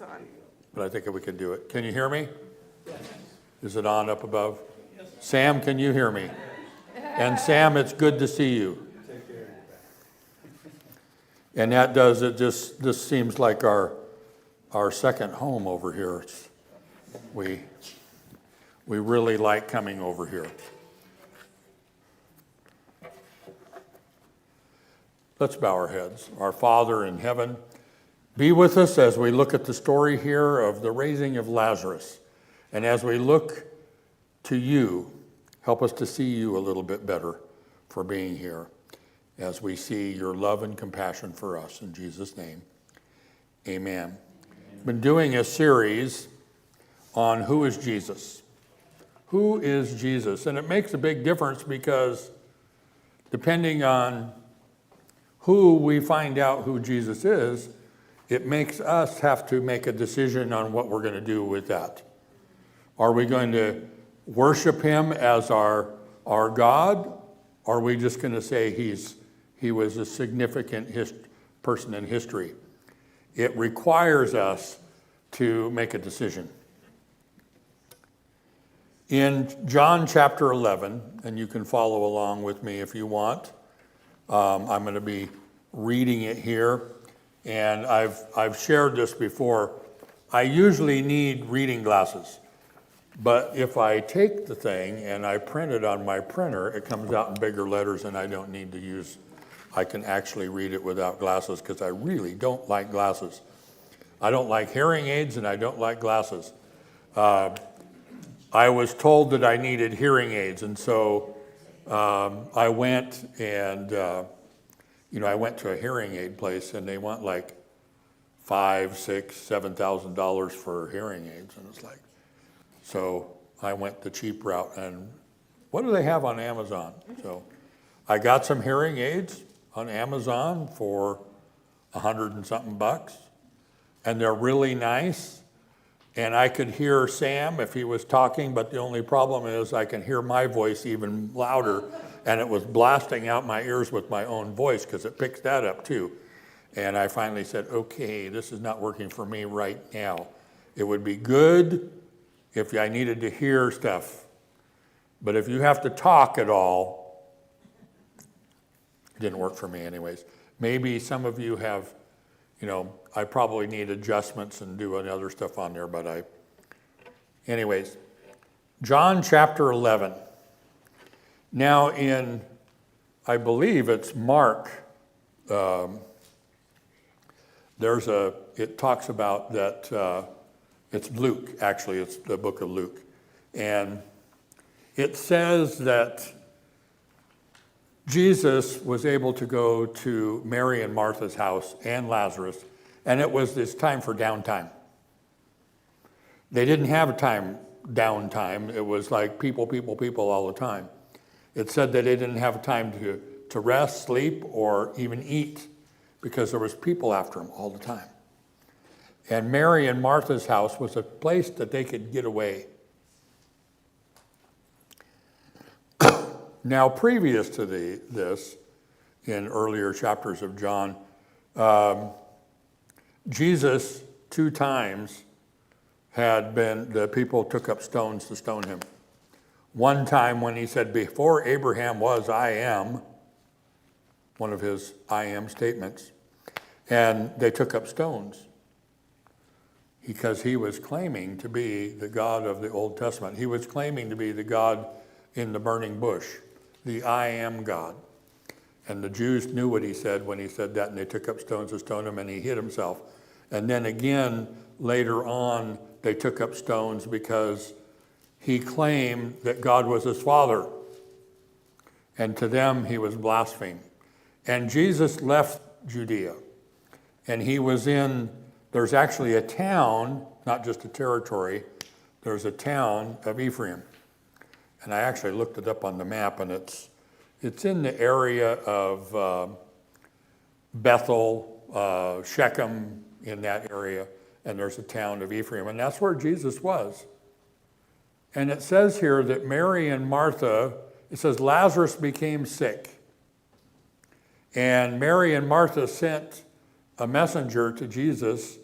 on. But I think we can do it. Can you hear me? Yes. Is it on up above? Yes. Sam, can you hear me? And Sam, it's good to see you. Take care. And that does it. This seems like our second home over here. We really like coming over here. Let's bow our heads. Our Father in heaven, be with us as we look at the story here of the raising of Lazarus. And as we look to you, help us to see you a little bit better for being here as we see your love and compassion for us. In Jesus' name, amen. I've been doing a series on who is Jesus. Who is Jesus? And it makes a big difference because depending on who we find out who Jesus is, it makes us have to make a decision on what we're going to do with that. Are we going to worship him as our God? Or are we just going to say he was a significant person in history? It requires us to make a decision. In John chapter 11, and you can follow along with me if you want, I'm going to be reading it here, and I've shared this before. I usually need reading glasses, but if I take the thing and I print it on my printer, it comes out in bigger letters, and I don't need to use. I can actually read it without glasses because I really don't like glasses. I don't like hearing aids, and I don't like glasses. I was told that I needed hearing aids, and so I went and, I went to a hearing aid place, and they want like $5,000, $6,000, $7,000 for hearing aids, and it's like, so I went the cheap route, and what do they have on Amazon? So I got some hearing aids on Amazon for $100 and something bucks, and they're really nice. And I could hear Sam if he was talking, but the only problem is I can hear my voice even louder, and it was blasting out my ears with my own voice because it picks that up too. And I finally said, okay, this is not working for me right now. It would be good if I needed to hear stuff, but if you have to talk at all, it didn't work for me anyways. Maybe some of you have, I probably need adjustments and do other stuff on there, but anyways, John chapter 11. Now I believe it's Mark, it talks about that, it's Luke, actually, it's the book of Luke. And it says that Jesus was able to go to Mary and Martha's house and Lazarus, and it was this time for downtime. They didn't have a downtime. It was like people all the time. It said that they didn't have time to rest, sleep, or even eat because there was people after them all the time. And Mary and Martha's house was a place that they could get away. Now, previous to this, in earlier chapters of John, Jesus 2 times the people took up stones to stone him. One time when he said, before Abraham was, I am, one of his I am statements, and they took up stones because he was claiming to be the God of the Old Testament. He was claiming to be the God in the burning bush, the I am God. And the Jews knew what he said when he said that, and they took up stones to stone him, and he hid himself. And then again, later on, they took up stones because he claimed that God was his father. And to them, he was blaspheming. And Jesus left Judea, and he was there's actually a town, not just a territory, there's a town of Ephraim. And I actually looked it up on the map, and it's in the area of Bethel, Shechem, in that area, and there's a town of Ephraim, and that's where Jesus was. And it says here that Mary and Martha, it says Lazarus became sick. And Mary and Martha sent a messenger to Jesus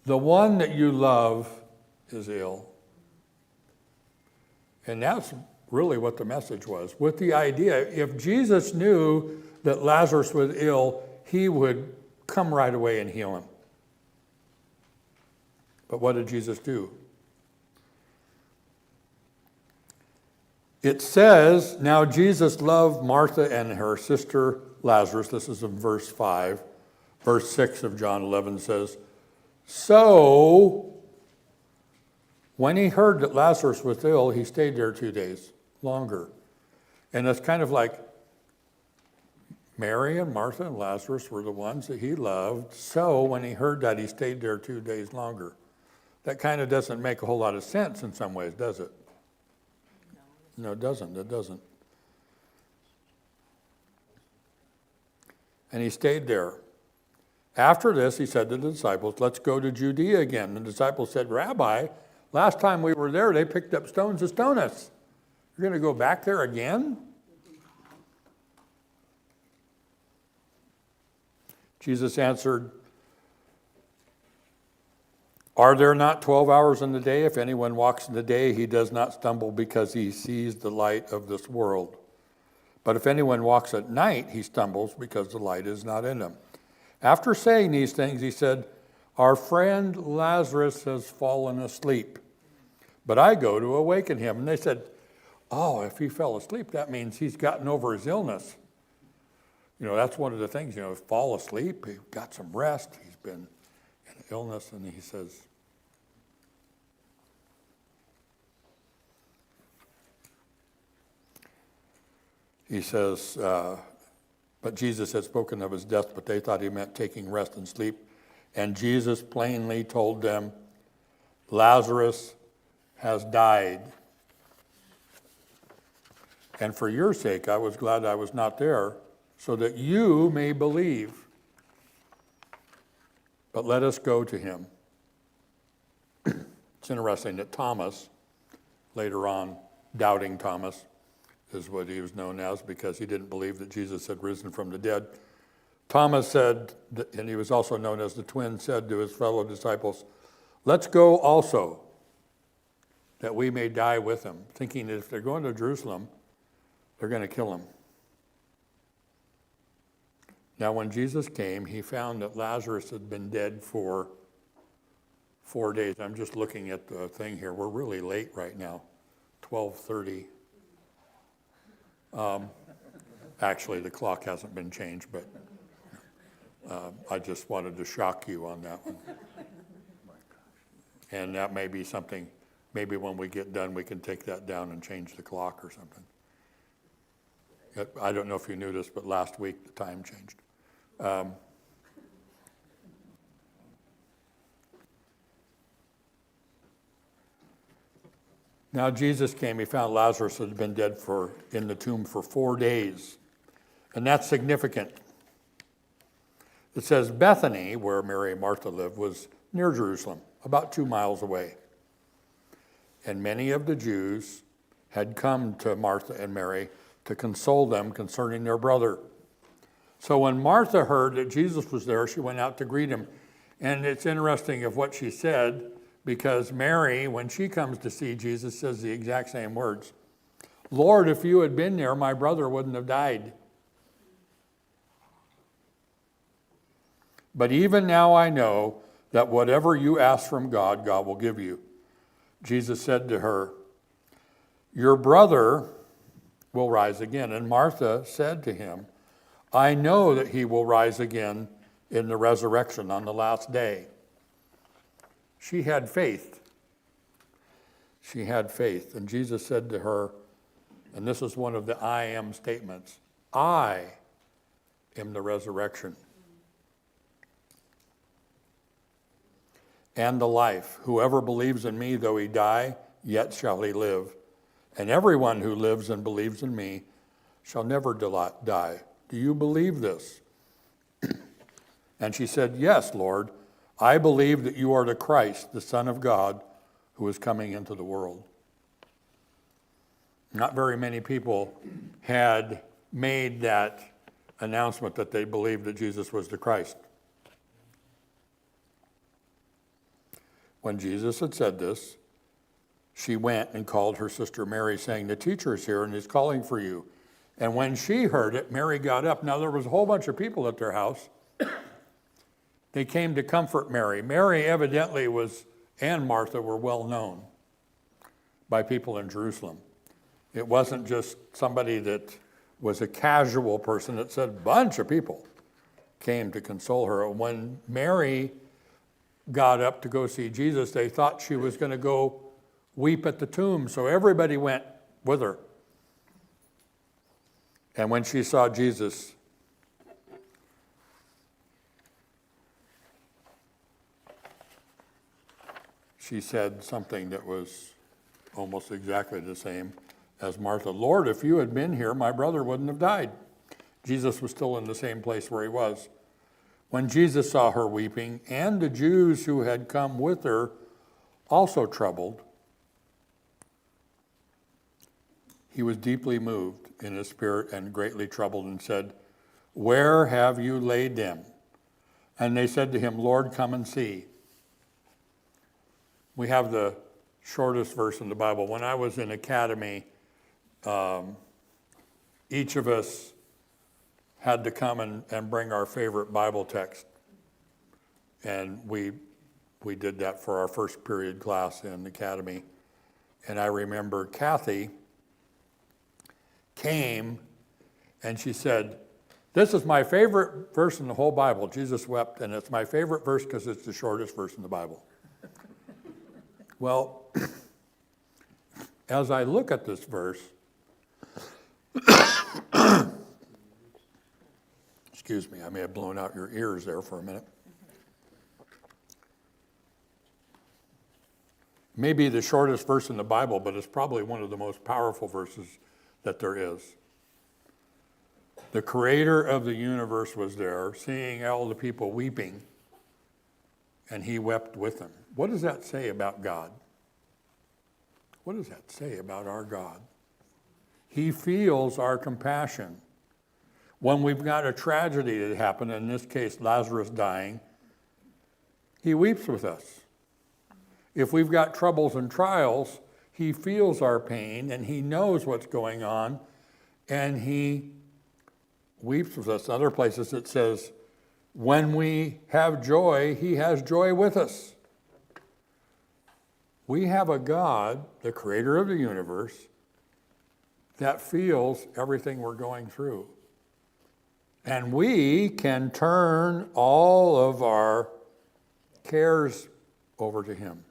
the one that you love is ill. And that's really what the message was, with the idea, if Jesus knew that Lazarus was ill, he would come right away and heal him. But what did Jesus do? It says, now Jesus loved Martha and her sister Lazarus. This is in verse 5. Verse 6 of John 11 says, so when he heard that Lazarus was ill, he stayed there 2 days longer. And it's kind of like Mary and Martha and Lazarus were the ones that he loved. So when he heard that, he stayed there 2 days longer. That kind of doesn't make a whole lot of sense in some ways, does it? No, it doesn't. It doesn't. And he stayed there. After this, he said to the disciples, let's go to Judea again. The disciples said, Rabbi, last time we were there, they picked up stones to stone us. You're going to go back there again? Jesus answered, are there not 12 hours in the day? If anyone walks in the day, he does not stumble because he sees the light of this world. But if anyone walks at night, he stumbles because the light is not in him. After saying these things, he said, our friend Lazarus has fallen asleep, but I go to awaken him. And they said, oh, if he fell asleep, that means he's gotten over his illness. You know, that's one of the things, fall asleep, he got some rest, he's been in illness, and he says, but Jesus had spoken of his death, but they thought he meant taking rest and sleep. And Jesus plainly told them, Lazarus has died. And for your sake, I was glad I was not there, so that you may believe. But let us go to him. It's interesting that Thomas, later on, doubting Thomas, is what he was known as because he didn't believe that Jesus had risen from the dead. Thomas said, and he was also known as the twin, said to his fellow disciples, let's go also, that we may die with him, thinking that if they're going to Jerusalem, they're going to kill him. Now, when Jesus came, he found that Lazarus had been dead for 4 days. I'm just looking at the thing here. We're really late right now, 12:30. Actually, the clock hasn't been changed, but I just wanted to shock you on that one. And that may be something, maybe when we get done, we can take that down and change the clock or something. I don't know if you knew this, but last week the time changed. Now Jesus came, he found Lazarus had been dead in the tomb for 4 days. And that's significant. It says Bethany, where Mary and Martha lived, was near Jerusalem, about 2 miles away. And many of the Jews had come to Martha and Mary to console them concerning their brother. So when Martha heard that Jesus was there, she went out to greet him. And it's interesting of what she said, because Mary, when she comes to see Jesus, says the exact same words. Lord, if you had been there, my brother wouldn't have died. But even now I know that whatever you ask from God, God will give you. Jesus said to her, your brother will rise again. And Martha said to him, I know that he will rise again in the resurrection on the last day. She had faith. She had faith. And Jesus said to her, and this is one of the I am statements, I am the resurrection and the life. Whoever believes in me, though he die, yet shall he live. And everyone who lives and believes in me shall never die. Do you believe this? And she said, yes, Lord. I believe that you are the Christ, the Son of God, who is coming into the world. Not very many people had made that announcement that they believed that Jesus was the Christ. When Jesus had said this, she went and called her sister Mary, saying, "The teacher is here and is calling for you." And when she heard it, Mary got up. Now there was a whole bunch of people at their house. They came to comfort Mary. Mary evidently and Martha were well known by people in Jerusalem. It wasn't just somebody that was a casual person. It said a bunch of people came to console her. When Mary got up to go see Jesus, they thought she was going to go weep at the tomb, so everybody went with her. And when she saw Jesus, she said something that was almost exactly the same as Martha. "Lord, if you had been here, my brother wouldn't have died." Jesus was still in the same place where he was. When Jesus saw her weeping, and the Jews who had come with her also troubled, he was deeply moved in his spirit and greatly troubled and said, "Where have you laid them?" And they said to him, "Lord, come and see." We have the shortest verse in the Bible. When I was in academy, each of us had to come and bring our favorite Bible text. And we did that for our first period class in academy. And I remember Kathy came and she said, "This is my favorite verse in the whole Bible." Jesus wept, and it's my favorite verse because it's the shortest verse in the Bible. Well, as I look at this verse, excuse me, I may have blown out your ears there for a minute. Maybe the shortest verse in the Bible, but it's probably one of the most powerful verses that there is. The creator of the universe was there, seeing all the people weeping, and he wept with them. What does that say about God? What does that say about our God? He feels our compassion. When we've got a tragedy that happened, in this case, Lazarus dying, he weeps with us. If we've got troubles and trials, he feels our pain and he knows what's going on and he weeps with us. Other places it says, when we have joy, he has joy with us. We have a God, the creator of the universe, that feels everything we're going through. And we can turn all of our cares over to him.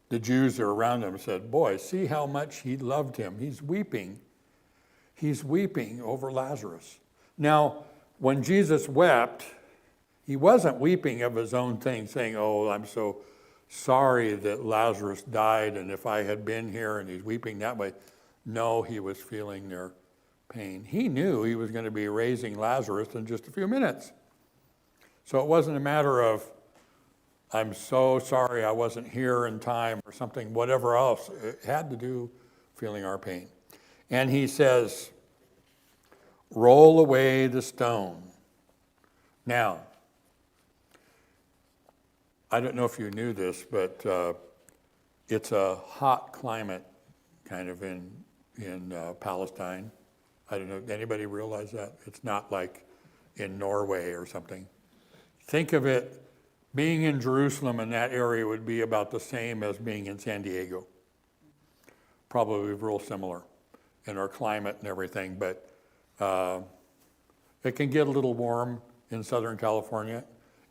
The Jews that are around him said, "Boy, see how much he loved him. He's weeping. He's weeping over Lazarus." Now, when Jesus wept, he wasn't weeping of his own thing, saying, "Oh, I'm so sorry that Lazarus died, and if I had been here," and he's weeping that way. No, he was feeling their pain. He knew he was going to be raising Lazarus in just a few minutes. So it wasn't a matter of, "I'm so sorry I wasn't here in time," or something, whatever else. It had to do feeling our pain. And he says, "Roll away the stone." Now, I don't know if you knew this, but it's a hot climate kind of in Palestine. I don't know, anybody realize that? It's not like in Norway or something. Think of it, being in Jerusalem in that area would be about the same as being in San Diego. Probably real similar in our climate and everything, but it can get a little warm in Southern California.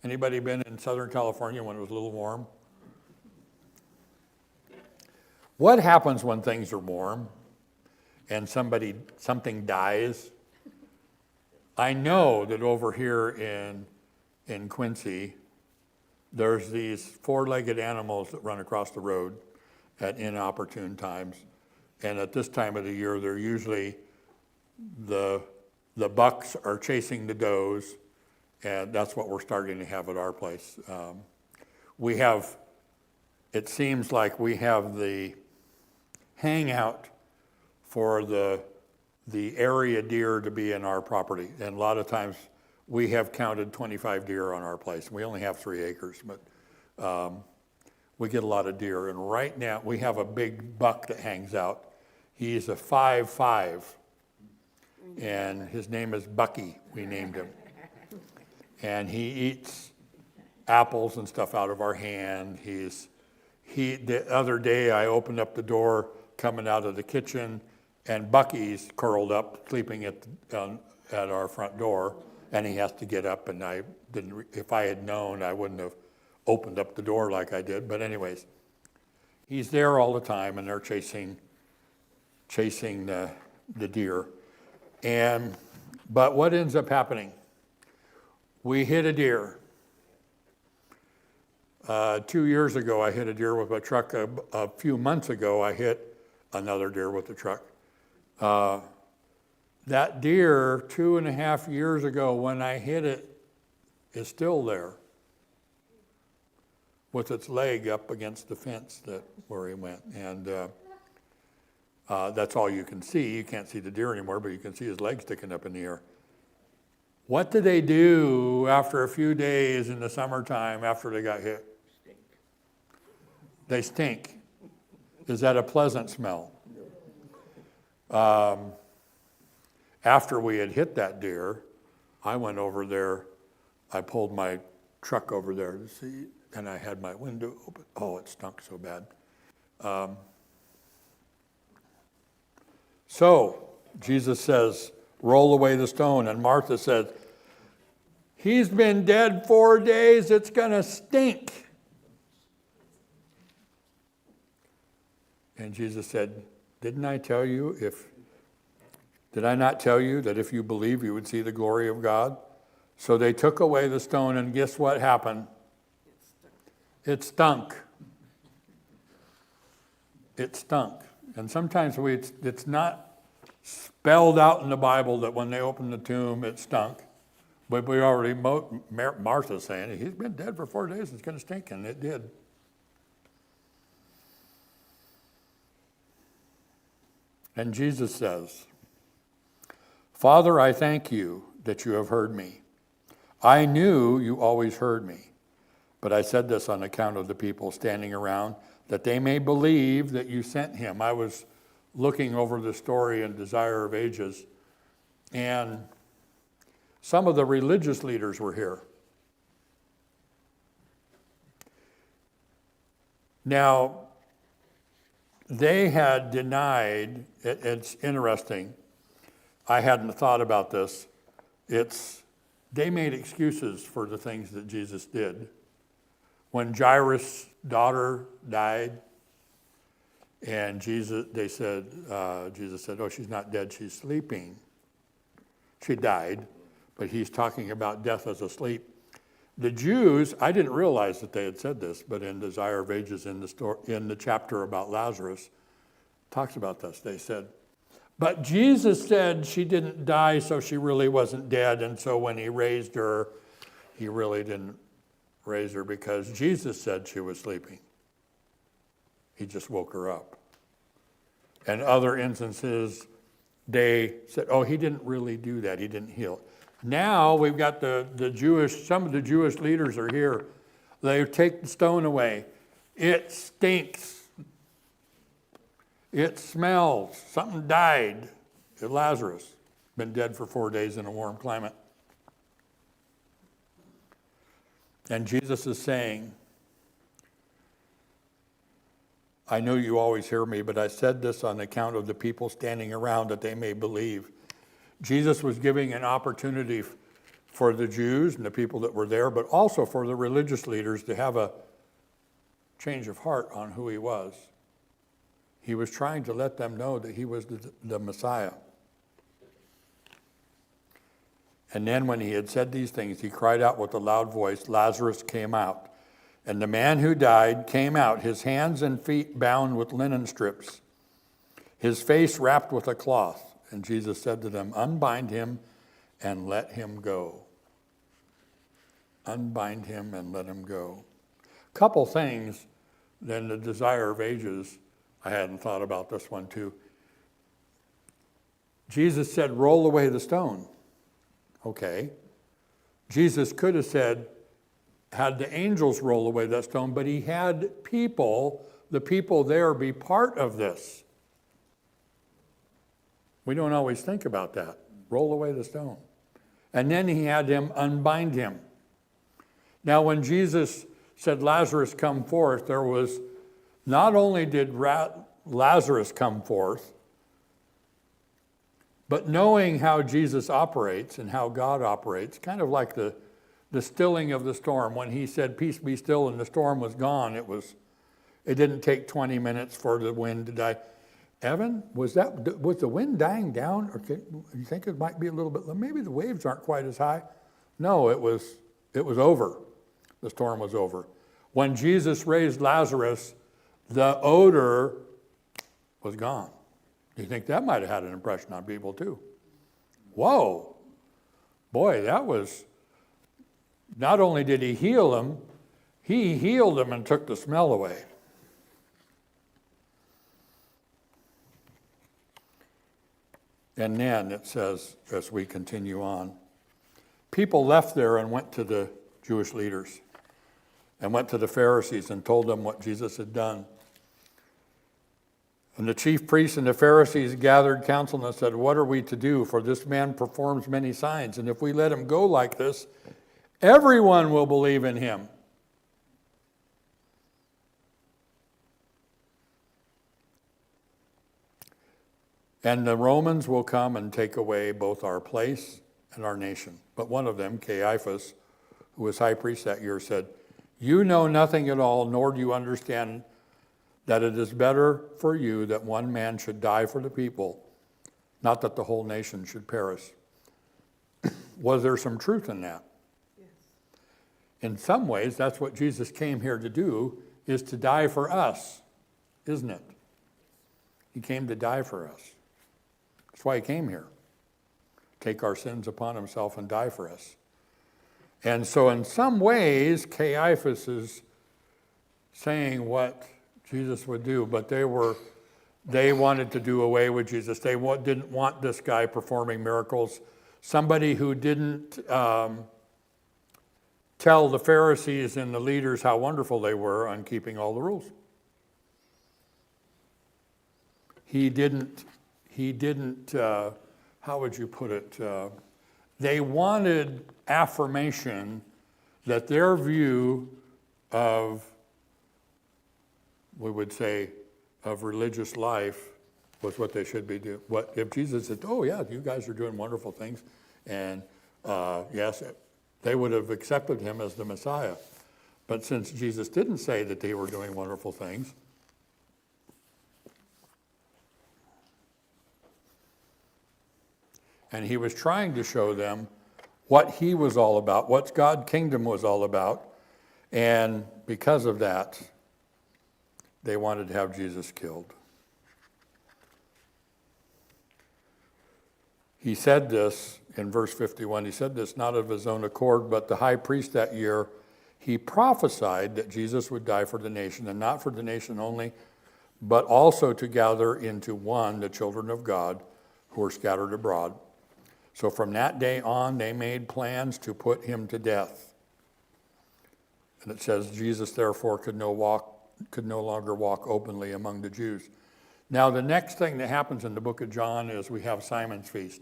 Anybody been in Southern California when it was a little warm? What happens when things are warm and something dies? I know that over here in Quincy, there's these four-legged animals that run across the road at inopportune times. And at this time of the year, they're usually, the bucks are chasing the does, and that's what we're starting to have at our place. It seems like we have the hangout for the area deer to be in our property. And a lot of times we have counted 25 deer on our place. We only have 3 acres, but we get a lot of deer. And right now, we have a big buck that hangs out. He's a 5'5", and his name is Bucky, we named him. And he eats apples and stuff out of our hand. The other day, I opened up the door coming out of the kitchen, and Bucky's curled up, sleeping at our front door, and he has to get up, and if I had known, I wouldn't have opened up the door like I did. But anyways, he's there all the time, and they're chasing the deer. But what ends up happening? We hit a deer. 2 years ago, I hit a deer with a truck. A few months ago, I hit another deer with a truck. That deer, 2.5 years ago, when I hit it, is still there with its leg up against the fence where he went. And that's all you can see. You can't see the deer anymore, but you can see his leg sticking up in the air. What do they do after a few days in the summertime after they got hit? They stink. Is that a pleasant smell? After we had hit that deer, I went over there. I pulled my truck over there to see, and I had my window open. Oh, it stunk so bad. So Jesus says, roll away the stone. And Martha says, he's been dead 4 days. It's going to stink. And Jesus said, did I not tell you that if you believe, you would see the glory of God? So they took away the stone, and guess what happened? It stunk. It stunk. And sometimes it's not spelled out in the Bible that when they opened the tomb, it stunk. But we already, Martha's saying, he's been dead for 4 days, it's going to stink, and it did. And Jesus says, Father, I thank you that you have heard me. I knew you always heard me, but I said this on account of the people standing around, that they may believe that you sent him. I was looking over the story in Desire of Ages, and some of the religious leaders were here. Now, they had denied, it's interesting, I hadn't thought about this, they made excuses for the things that Jesus did. When Jairus' daughter died, and Jesus said, oh, she's not dead, she's sleeping. She died, but he's talking about death as a sleep. The Jews, I didn't realize that they had said this, but in Desire of Ages, in the chapter about Lazarus, talks about this. They said, but Jesus said she didn't die, so she really wasn't dead, and so when he raised her, he really didn't raise her because Jesus said she was sleeping. He just woke her up. And other instances, they said, oh, he didn't really do that. He didn't heal. Now we've got some of the Jewish leaders are here. They take the stone away. It stinks. It smells. Something died. Lazarus, been dead for 4 days in a warm climate. And Jesus is saying, I know you always hear me, but I said this on account of the people standing around that they may believe. Jesus was giving an opportunity for the Jews and the people that were there, but also for the religious leaders to have a change of heart on who he was. He was trying to let them know that he was the Messiah. And then when he had said these things, he cried out with a loud voice, Lazarus came out. And the man who died came out, his hands and feet bound with linen strips, his face wrapped with a cloth. And Jesus said to them, unbind him and let him go. Unbind him and let him go. Couple things, then the Desire of Ages, I hadn't thought about this one too. Jesus said, roll away the stone. Okay. Jesus could have said, had the angels roll away that stone, but he had people, the people there, be part of this. We don't always think about that. Roll away the stone. And then he had them unbind him. Now, when Jesus said, Lazarus, come forth, there was, not only did Lazarus come forth, but knowing how Jesus operates and how God operates, kind of like the stilling of the storm. When he said, peace be still, and the storm was gone, it didn't take 20 minutes for the wind to die. Evan, was the wind dying down? Or you think it might be a little bit, maybe the waves aren't quite as high? No, it was over. The storm was over. When Jesus raised Lazarus, the odor was gone. You think that might have had an impression on people too? Whoa, boy, that was, not only did he heal them, he healed them and took the smell away. And then it says, as we continue on, people left there and went to the Jewish leaders and went to the Pharisees and told them what Jesus had done. And the chief priests and the Pharisees gathered counsel and said, what are we to do? For this man performs many signs. And if we let him go like this, everyone will believe in him. And the Romans will come and take away both our place and our nation. But one of them, Caiaphas, who was high priest that year, said, you know nothing at all, nor do you understand that it is better for you that one man should die for the people, not that the whole nation should perish. Was there some truth in that? Yes. In some ways, that's what Jesus came here to do, is to die for us, isn't it? He came to die for us. That's why he came here. Take our sins upon himself and die for us. And so in some ways, Caiaphas is saying what Jesus would do, but they wanted to do away with Jesus. They didn't want this guy performing miracles. Somebody who didn't tell the Pharisees and the leaders how wonderful they were on keeping all the rules. He didn't, how would you put it? They wanted affirmation that their view of, we would say, of religious life was what they should be doing. What if Jesus said, oh yeah, you guys are doing wonderful things, and yes, they would have accepted him as the Messiah. But since Jesus didn't say that they were doing wonderful things, and he was trying to show them what he was all about, what God's kingdom was all about, and because of that, they wanted to have Jesus killed. He said this in verse 51, he said this not of his own accord, but the high priest that year, he prophesied that Jesus would die for the nation, and not for the nation only, but also to gather into one the children of God who were scattered abroad. So from that day on, they made plans to put him to death. And it says, Jesus therefore could no longer walk openly among the Jews. Now, the next thing that happens in the book of John is we have Simon's feast.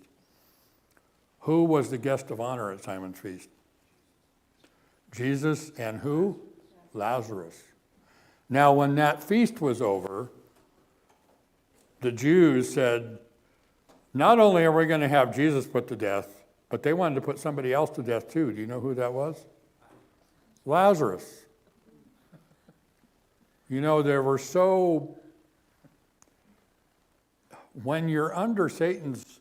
Who was the guest of honor at Simon's feast? Jesus and who? Lazarus. Now, when that feast was over, the Jews said, not only are we going to have Jesus put to death, but they wanted to put somebody else to death too. Do you know who that was? Lazarus. You know, there were so, when you're under Satan's,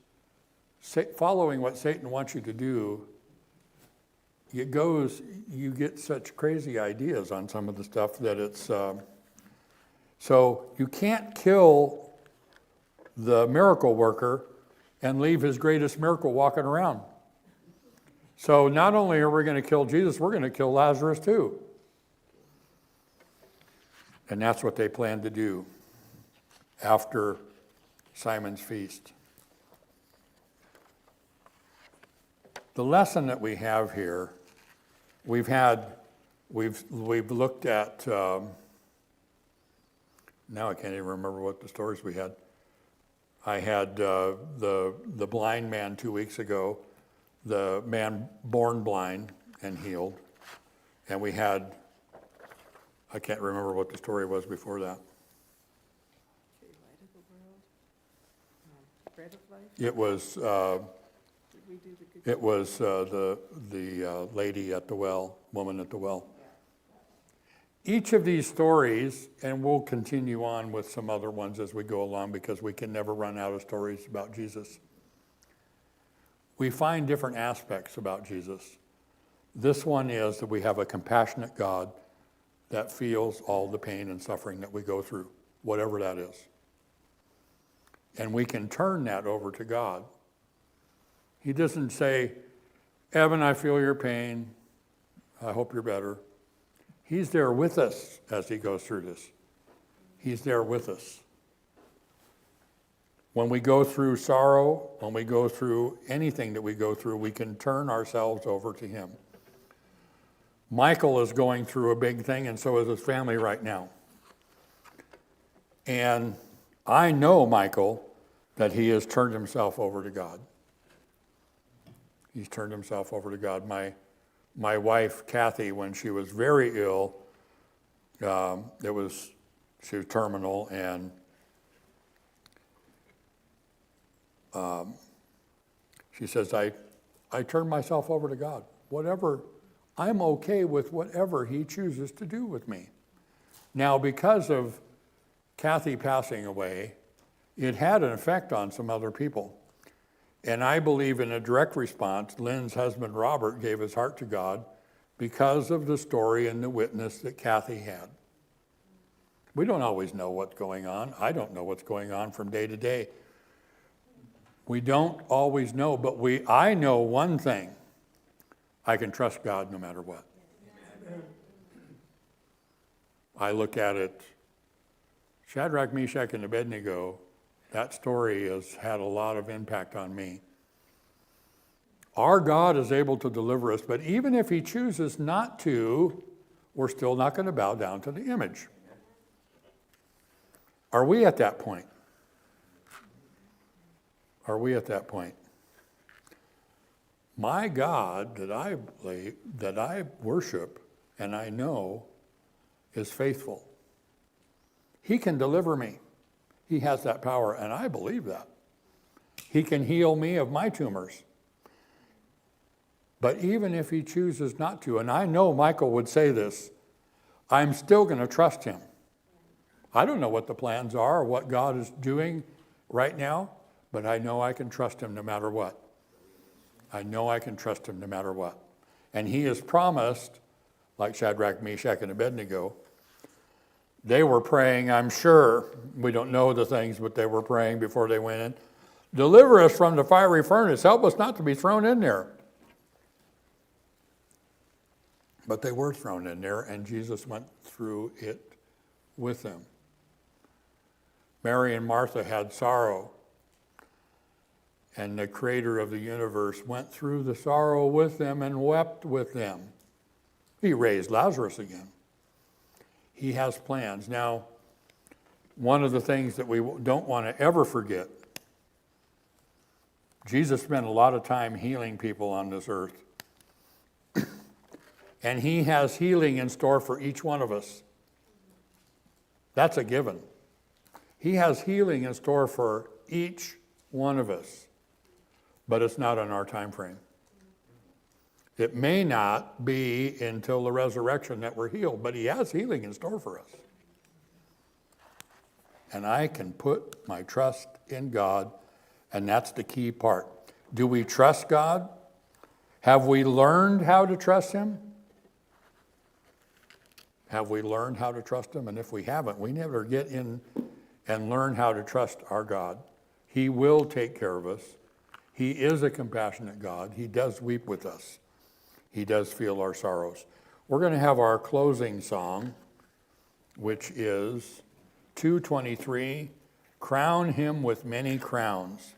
following what Satan wants you to do, you get such crazy ideas on some of the stuff that it's, so you can't kill the miracle worker and leave his greatest miracle walking around. So not only are we going to kill Jesus, we're going to kill Lazarus too. And that's what they planned to do after Simon's feast. The lesson that we have here we've looked at, now I can't even remember what the stories we had. I had the blind man 2 weeks ago, the man born blind and healed. And we had, I can't remember what the story was before that. The light of the world, bread of life. It was, Did we do the good? it was the lady at the well, woman at the well. Each of these stories, and we'll continue on with some other ones as we go along because we can never run out of stories about Jesus. We find different aspects about Jesus. This one is that we have a compassionate God that feels all the pain and suffering that we go through, whatever that is. And we can turn that over to God. He doesn't say, Evan, I feel your pain. I hope you're better. He's there with us as he goes through this. He's there with us. When we go through sorrow, when we go through anything that we go through, we can turn ourselves over to him. Michael is going through a big thing, and so is his family right now. And I know Michael, that he has turned himself over to God. He's turned himself over to God. My wife, Kathy, when she was very ill, she was terminal, and she says, I turned myself over to God. I'm okay with whatever he chooses to do with me. Now, because of Kathy passing away, it had an effect on some other people. And I believe in a direct response, Lynn's husband, Robert, gave his heart to God because of the story and the witness that Kathy had. We don't always know what's going on. I don't know what's going on from day to day. We don't always know, but I know one thing. I can trust God no matter what. Amen. I look at it, Shadrach, Meshach, and Abednego, that story has had a lot of impact on me. Our God is able to deliver us, but even if he chooses not to, we're still not going to bow down to the image. Are we at that point? Are we at that point? My God that I worship and I know is faithful. He can deliver me. He has that power, and I believe that. He can heal me of my tumors. But even if he chooses not to, and I know Michael would say this, I'm still going to trust him. I don't know what the plans are or what God is doing right now, but I know I can trust him no matter what. I know I can trust him no matter what. And he has promised, like Shadrach, Meshach, and Abednego, they were praying, I'm sure, we don't know the things, but they were praying before they went in, deliver us from the fiery furnace, help us not to be thrown in there. But they were thrown in there, and Jesus went through it with them. Mary and Martha had sorrow, and the creator of the universe went through the sorrow with them and wept with them. He raised Lazarus again. He has plans. Now, one of the things that we don't want to ever forget, Jesus spent a lot of time healing people on this earth. And he has healing in store for each one of us. That's a given. He has healing in store for each one of us. But it's not on our time frame. It may not be until the resurrection that we're healed, but he has healing in store for us. And I can put my trust in God, and that's the key part. Do we trust God? Have we learned how to trust him? Have we learned how to trust him? And if we haven't, we never get in and learn how to trust our God. He will take care of us. He is a compassionate God. He does weep with us. He does feel our sorrows. We're going to have our closing song, which is 223, Crown Him with Many Crowns.